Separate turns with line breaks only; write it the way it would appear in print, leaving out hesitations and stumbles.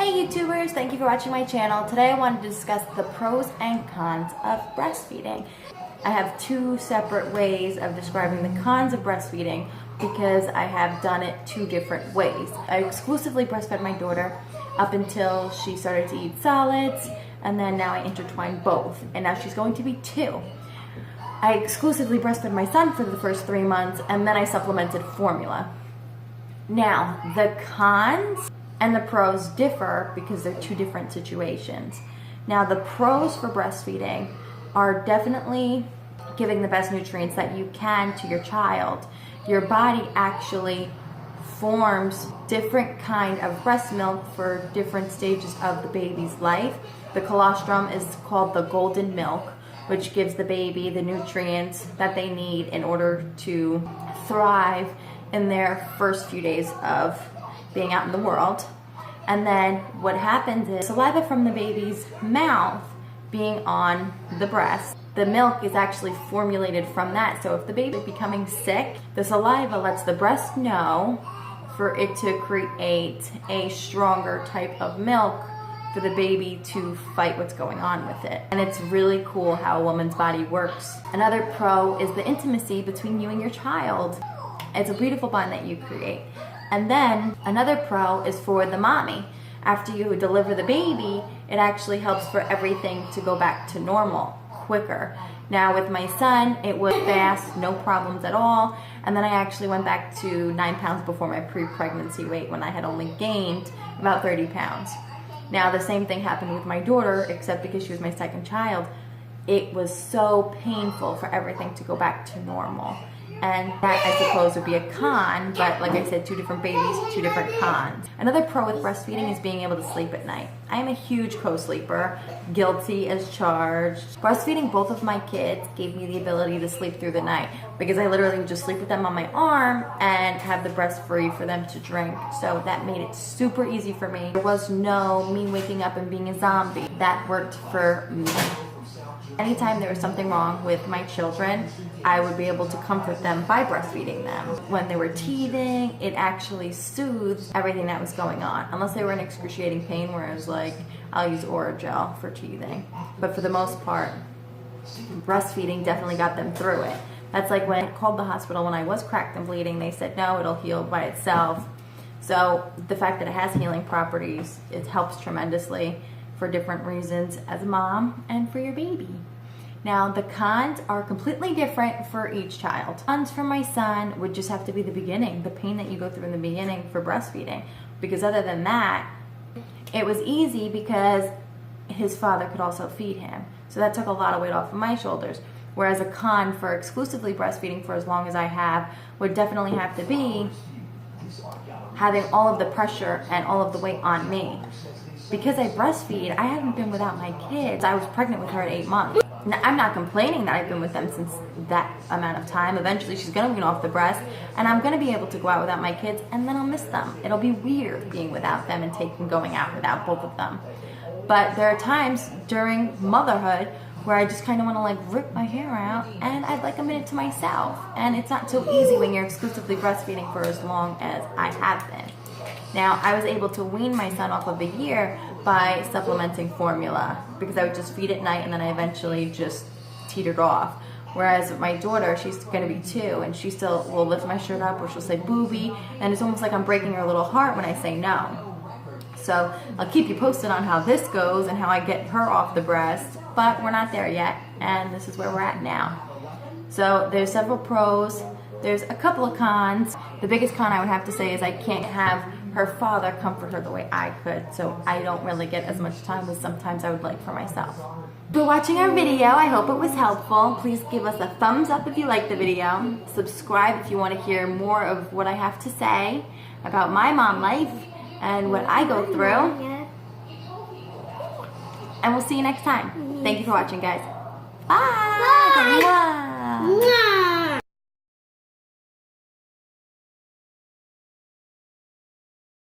Hey YouTubers, thank you for watching my channel. Today I wanted to discuss the pros and cons of breastfeeding. I have two separate ways of describing the cons of breastfeeding because I have done it two different ways. I exclusively breastfed my daughter up until she started to eat solids, and then now I intertwine both, and now she's going to be 2. I exclusively breastfed my son for the first 3 months, and then I supplemented formula. Now, the cons and the pros differ because they're two different situations. Now, the pros for breastfeeding are definitely giving the best nutrients that you can to your child. Your body actually forms different kind of breast milk for different stages of the baby's life. The colostrum is called the golden milk, which gives the baby the nutrients that they need in order to thrive in their first few days of being out in the world. And then what happens is saliva from the baby's mouth being on the breast, the milk is actually formulated from that. So if the baby is becoming sick, the saliva lets the breast know for it to create a stronger type of milk for the baby to fight what's going on with it. And it's really cool how a woman's body works. Another pro is the intimacy between you and your child. It's a beautiful bond that you create. And then another pro is for the mommy. After you deliver the baby, it actually helps for everything to go back to normal quicker. Now with my son, it was fast, no problems at all. And then I actually went back to 9 pounds before my pre-pregnancy weight when I had only gained about 30 pounds. Now the same thing happened with my daughter, except because she was my second child. It was so painful for everything to go back to normal. And that, I suppose, would be a con, but like I said, two different babies, two different cons. Another pro with breastfeeding is being able to sleep at night. I am a huge co-sleeper, guilty as charged. Breastfeeding both of my kids gave me the ability to sleep through the night because I literally would just sleep with them on my arm and have the breast free for them to drink. So that made it super easy for me. There was no me waking up and being a zombie. That worked for me. Anytime there was something wrong with my children, I would be able to comfort them by breastfeeding them. When they were teething, it actually soothed everything that was going on. Unless they were in excruciating pain where I was like, I'll use Orajel for teething. But for the most part, breastfeeding definitely got them through it. That's like when I called the hospital when I was cracked and bleeding, they said, no, it'll heal by itself. So the fact that it has healing properties, it helps tremendously for different reasons as a mom and for your baby. Now the cons are completely different for each child. Cons for my son would just have to be the beginning, the pain that you go through in the beginning for breastfeeding. Because other than that, it was easy because his father could also feed him. So that took a lot of weight off of my shoulders. Whereas a con for exclusively breastfeeding for as long as I have would definitely have to be having all of the pressure and all of the weight on me. Because I breastfeed, I haven't been without my kids. I was pregnant with her at 8 months. Now, I'm not complaining that I've been with them since that amount of time. Eventually she's gonna wean off the breast and I'm gonna be able to go out without my kids and then I'll miss them. It'll be weird being without them and going out without both of them. But there are times during motherhood where I just kind of want to like rip my hair out and I'd like a minute to myself. And it's not so easy when you're exclusively breastfeeding for as long as I have been. Now, I was able to wean my son off of a year by supplementing formula because I would just feed at night and then I eventually just teetered off. Whereas with my daughter, she's going to be 2 and she still will lift my shirt up or she'll say booby, and it's almost like I'm breaking her little heart when I say no. So I'll keep you posted on how this goes and how I get her off the breast, but we're not there yet and this is where we're at now. So there's several pros. There's a couple of cons. The biggest con I would have to say is I can't have her father comfort her the way I could, so I don't really get as much time as sometimes I would like for myself. For watching our video, I hope it was helpful. Please give us a thumbs up if you liked the video. Subscribe if you want to hear more of what I have to say about my mom life and what I go through. And we'll see you next time. Thank you for watching, guys. Bye! Bye.